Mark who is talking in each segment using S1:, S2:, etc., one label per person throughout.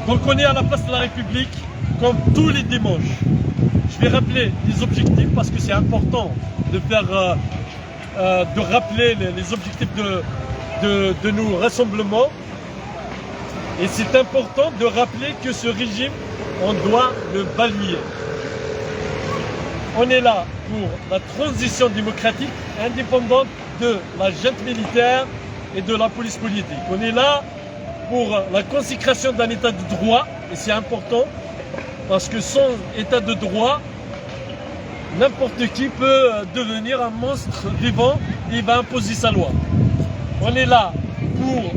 S1: Donc on est à la place de la République, comme tous les dimanches. Je vais rappeler les objectifs parce que c'est important de faire, de rappeler les objectifs de nos rassemblements. Et c'est important de rappeler que ce régime, on doit le balayer. On est là pour la transition démocratique indépendante de la junte militaire et de la police politique. On est là pour la consécration d'un état de droit, et c'est important, parce que sans état de droit, n'importe qui peut devenir un monstre vivant et il va imposer sa loi. On est là pour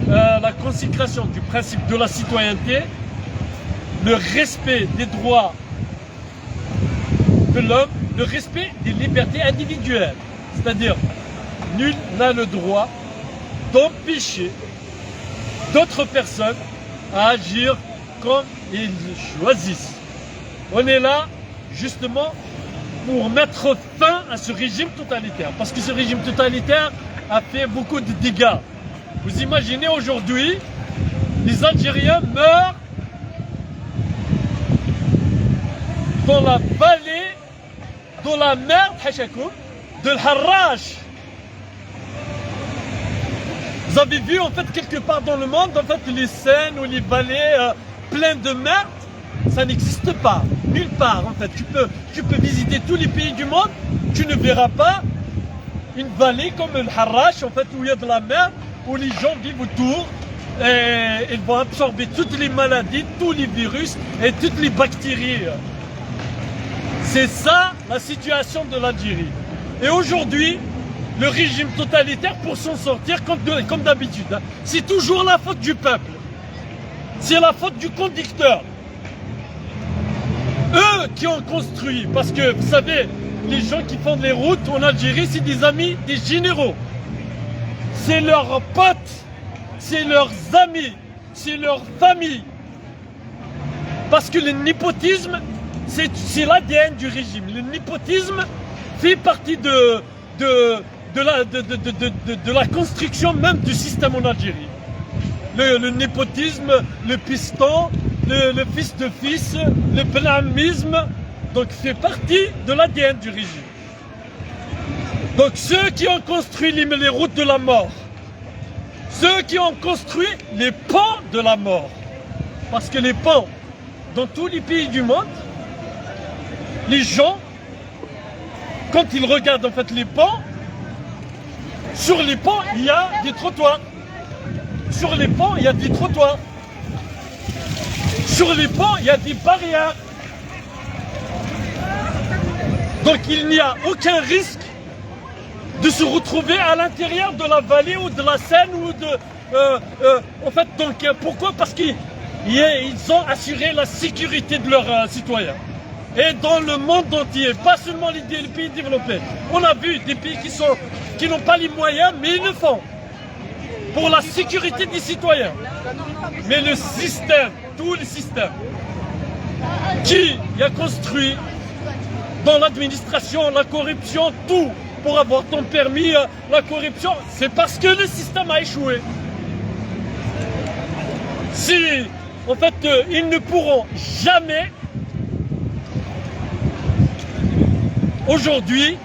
S1: la consécration du principe de la citoyenneté, le respect des droits de l'homme, le respect des libertés individuelles. C'est-à-dire, nul n'a le droit d'empêcher d'autres personnes à agir comme ils choisissent. On est là justement pour mettre fin à ce régime totalitaire. Parce que ce régime totalitaire a fait beaucoup de dégâts. Vous imaginez aujourd'hui, les Algériens meurent dans la vallée, dans la mer de l'Harrach. Vous avez vu en fait quelque part dans le monde, en fait les Seines ou les vallées pleines de merde, ça n'existe pas, nulle part en fait. Tu peux visiter tous les pays du monde, tu ne verras pas une vallée comme le Harrach en fait où il y a de la merde, où les gens vivent autour et ils vont absorber toutes les maladies, tous les virus et toutes les bactéries. C'est ça la situation de l'Algérie. Et aujourd'hui, le régime totalitaire, pour s'en sortir, comme d'habitude, hein, c'est toujours la faute du peuple. C'est la faute du conducteur. Eux qui ont construit, parce que vous savez, les gens qui font les routes en Algérie, c'est des amis des généraux. C'est leurs potes, c'est leurs amis, c'est leur famille. Parce que le népotisme, c'est l'ADN du régime. Le népotisme fait partie de la construction même du système en Algérie. Le népotisme, le piston, le fils de fils, le benamisme, donc fait partie de l'ADN du régime. Donc ceux qui ont construit les routes de la mort, ceux qui ont construit les ponts de la mort, parce que les ponts, dans tous les pays du monde, les gens, quand ils regardent en fait les ponts, sur les ponts, il y a des trottoirs. Sur les ponts, il y a des trottoirs. Sur les ponts, il y a des barrières. Donc il n'y a aucun risque de se retrouver à l'intérieur de la vallée ou de la Seine ou de... en fait, donc pourquoi? Parce qu'ils ont assuré la sécurité de leurs citoyens. Et dans le monde entier, pas seulement les pays développés. On a vu des pays qui n'ont pas les moyens, mais ils le font. Pour la sécurité des citoyens. Mais le système, tout le système, qui a construit dans l'administration, la corruption, tout, pour avoir ton permis, la corruption, c'est parce que le système a échoué. Si, en fait, ils ne pourront jamais aujourd'hui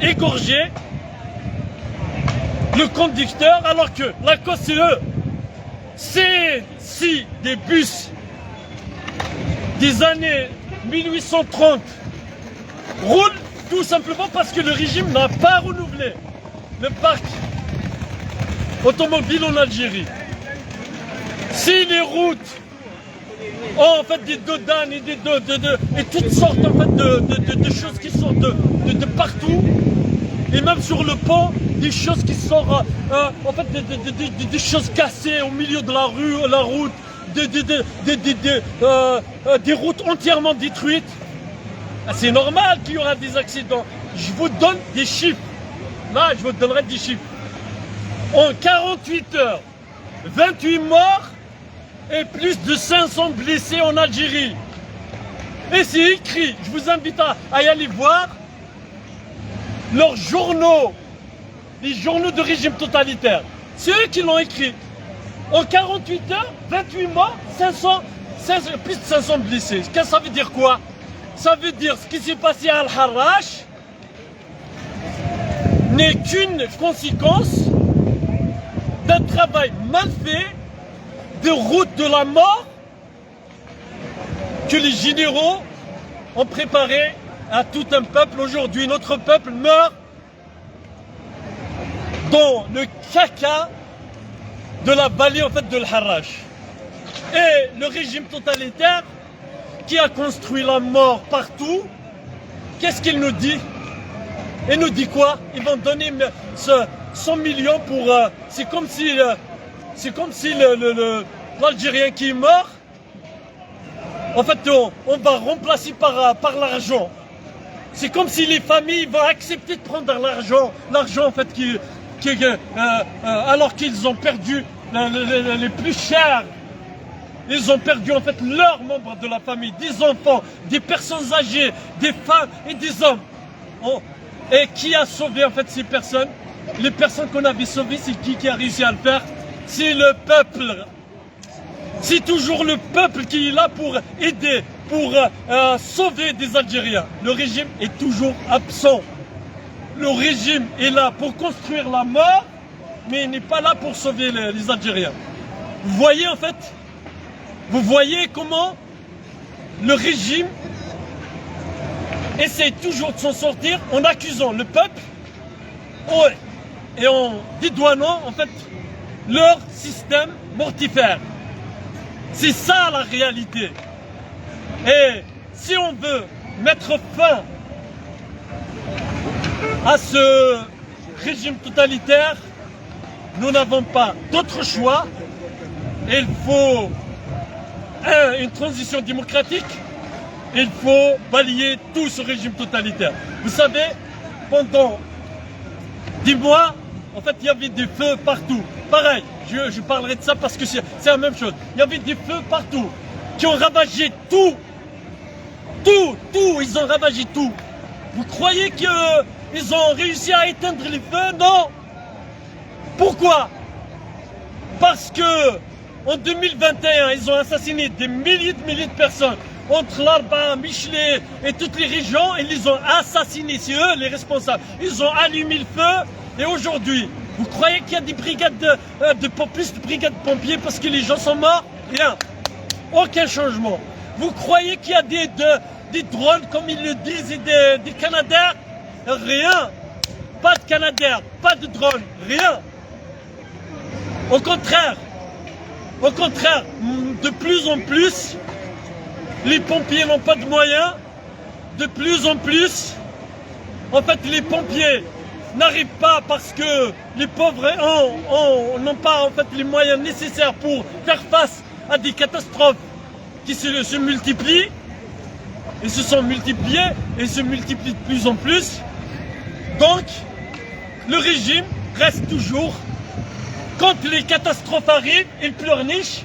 S1: égorger le conducteur, alors que la cause c'est eux. C'est si des bus des années 1830 roulent tout simplement parce que le régime n'a pas renouvelé le parc automobile en Algérie. Si les routes ont en fait des dodanes et toutes sortes en fait de choses qui sortent de partout, et même sur le pont, des choses qui sortent, en fait des choses cassées au milieu de la route, des routes entièrement détruites. C'est normal qu'il y aura des accidents. Je vous donne des chiffres. Là, je vous donnerai des chiffres. En 48 heures, 28 morts et plus de 500 blessés en Algérie. Et c'est écrit. Je vous invite à y aller voir leurs journaux, les journaux de régime totalitaire. C'est eux qui l'ont écrit. En 48 heures, 28 morts, plus de 500 blessés. Qu'est-ce que ça veut dire quoi? Ça veut dire ce qui s'est passé à Al-Harrach n'est qu'une conséquence d'un travail mal fait, de route de la mort que les généraux ont préparé à tout un peuple. Aujourd'hui, notre peuple meurt dans le caca de la vallée en fait de l'Harrach. Et le régime totalitaire qui a construit la mort partout, qu'est-ce qu'il nous dit? Il nous dit quoi? Ils vont donner 100 millions pour... c'est comme si l'Algérien qui est mort, en fait, on va remplacer par l'argent. C'est comme si les familles vont accepter de prendre l'argent en fait, alors qu'ils ont perdu les plus chers. Ils ont perdu en fait leurs membres de la famille, des enfants, des personnes âgées, des femmes et des hommes. Et qui a sauvé en fait ces personnes? Les personnes qu'on avait sauvées, c'est qui a réussi à le faire? C'est le peuple. C'est toujours le peuple qui est là pour aider, pour sauver des Algériens. Le régime est toujours absent. Le régime est là pour construire la mort, mais il n'est pas là pour sauver les Algériens. Vous voyez en fait, vous voyez comment le régime essaie toujours de s'en sortir en accusant le peuple et en dédouanant en fait leur système mortifère. C'est ça la réalité. Et si on veut mettre fin à ce régime totalitaire, nous n'avons pas d'autre choix. Il faut une transition démocratique. Il faut balayer tout ce régime totalitaire. Vous savez, pendant 10 mois, en fait, il y avait des feux partout. Pareil, je parlerai de ça parce que c'est la même chose. Il y avait des feux partout qui ont ravagé tout. Tout, ils ont ravagé tout. Vous croyez qu'ils ont réussi à éteindre les feux? Non. Pourquoi? Parce que en 2021, ils ont assassiné des milliers de personnes entre l'Arba, Michelet et toutes les régions. Ils les ont assassinés, c'est eux les responsables. Ils ont allumé le feu et aujourd'hui, vous croyez qu'il y a des brigades plus de brigades de pompiers parce que les gens sont morts? Rien. Aucun changement. Vous croyez qu'il y a des drones comme ils le disent et des Canadaires? Rien. Pas de Canadaires, pas de drones, rien. Au contraire, de plus en plus, les pompiers n'ont pas de moyens. De plus en plus, en fait, les pompiers n'arrivent pas parce que les pauvres n'ont pas en fait les moyens nécessaires pour faire face à des catastrophes qui se multiplient. Et se sont multipliés et se multiplient de plus en plus. Donc, le régime reste toujours, quand les catastrophes arrivent, il pleurniche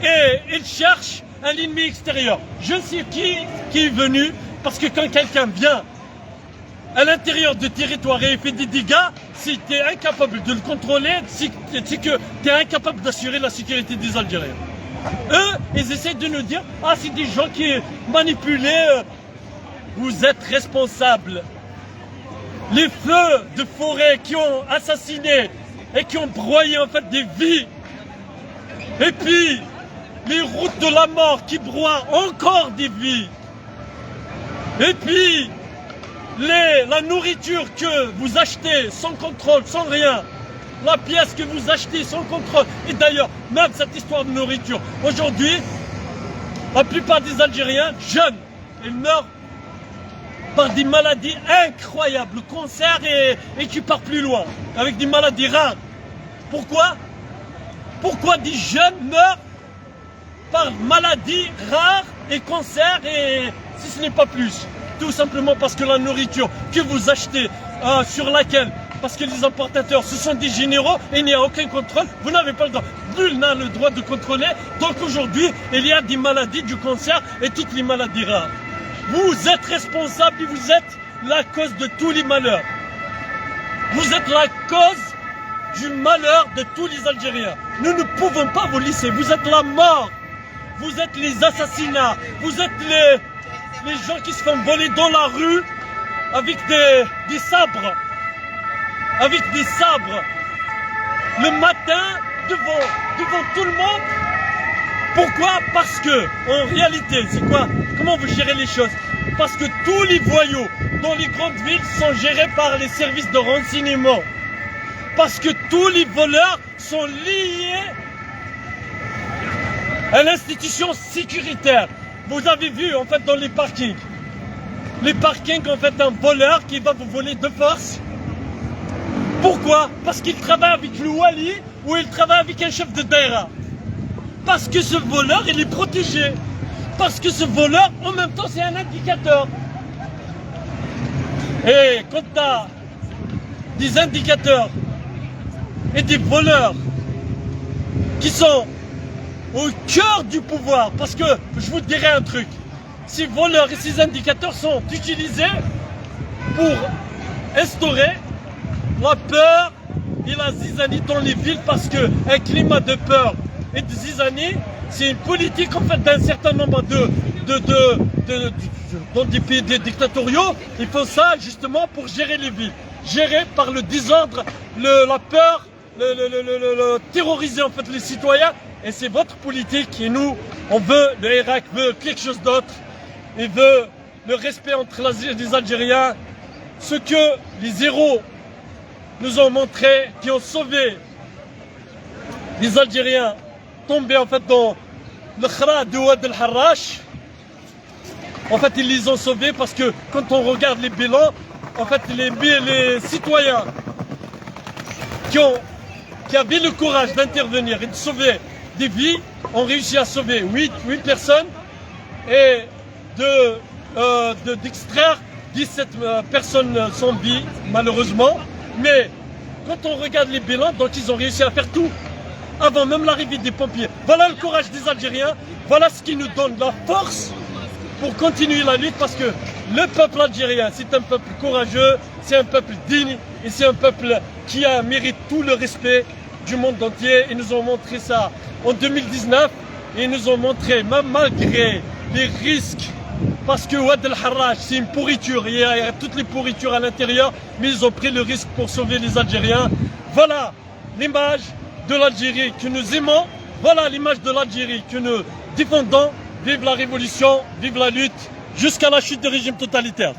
S1: et il cherche un ennemi extérieur. Je sais qui est venu, parce que quand quelqu'un vient à l'intérieur du territoire et fait des dégâts, si tu es incapable de le contrôler, c'est que tu es incapable d'assurer la sécurité des Algériens. Eux, ils essaient de nous dire, ah, c'est des gens qui manipulent. Vous êtes responsables. Les feux de forêt qui ont assassiné et qui ont broyé en fait des vies. Et puis, les routes de la mort qui broient encore des vies. Et puis, la nourriture que vous achetez sans contrôle, sans rien. La pièce que vous achetez sans contrôle. Et d'ailleurs, même cette histoire de nourriture. Aujourd'hui, la plupart des Algériens jeunes, ils meurent par des maladies incroyables, le cancer et qui part plus loin, avec des maladies rares. Pourquoi? Pourquoi des jeunes meurent par maladies rares et cancer et si ce n'est pas plus? Tout simplement parce que la nourriture que vous achetez, sur laquelle, parce que les importateurs, ce sont des généraux et il n'y a aucun contrôle, vous n'avez pas le droit. Nul n'a le droit de contrôler. Donc aujourd'hui, il y a des maladies, du cancer et toutes les maladies rares. Vous êtes responsable et vous êtes la cause de tous les malheurs. Vous êtes la cause du malheur de tous les Algériens. Nous ne pouvons pas vous laisser. Vous êtes la mort. Vous êtes les assassinats. Vous êtes les gens qui se font voler dans la rue avec des sabres. Avec des sabres. Le matin, devant tout le monde. Pourquoi? Parce que, en réalité, c'est quoi? Comment vous gérez les choses? Parce que tous les voyous dans les grandes villes sont gérés par les services de renseignement. Parce que tous les voleurs sont liés à l'institution sécuritaire. Vous avez vu, en fait, dans les parkings. Les parkings, en fait, un voleur qui va vous voler de force. Pourquoi? Parce qu'il travaille avec le wali ou il travaille avec un chef de daïra. Parce que ce voleur, il est protégé. Parce que ce voleur, en même temps, c'est un indicateur. Et quand tu as des indicateurs et des voleurs qui sont au cœur du pouvoir, parce que je vous dirai un truc, ces voleurs et ces indicateurs sont utilisés pour instaurer la peur et la zizanie dans les villes, parce qu'un climat de peur et de zizanie, c'est une politique en fait d'un certain nombre dans des pays dictatoriaux. Ils font ça justement pour gérer les villes, gérés par le désordre, la peur, terroriser en fait les citoyens. Et c'est votre politique. Et nous, on veut, le Irak veut quelque chose d'autre. Il veut le respect entre les Algériens, ce que les héros nous ont montré, qui ont sauvé les Algériens tombés en fait dans le khra de Ouad el-Harrach. En fait, ils les ont sauvés parce que quand on regarde les bilans, en fait, les citoyens qui avaient le courage d'intervenir et de sauver des vies ont réussi à sauver 8 personnes et d'extraire 17 personnes sans vie, malheureusement. Mais quand on regarde les bilans, donc ils ont réussi à faire tout avant même l'arrivée des pompiers. Voilà le courage des Algériens, voilà ce qui nous donne la force pour continuer la lutte, parce que le peuple algérien, c'est un peuple courageux, c'est un peuple digne et c'est un peuple qui mérite tout le respect du monde entier. Ils nous ont montré ça en 2019 et ils nous ont montré, même malgré les risques, parce que Ouad el-Harrach c'est une pourriture, il y a toutes les pourritures à l'intérieur, mais ils ont pris le risque pour sauver les Algériens. Voilà l'image de l'Algérie que nous aimons, voilà l'image de l'Algérie que nous défendons. Vive la révolution, vive la lutte, jusqu'à la chute du régime totalitaire.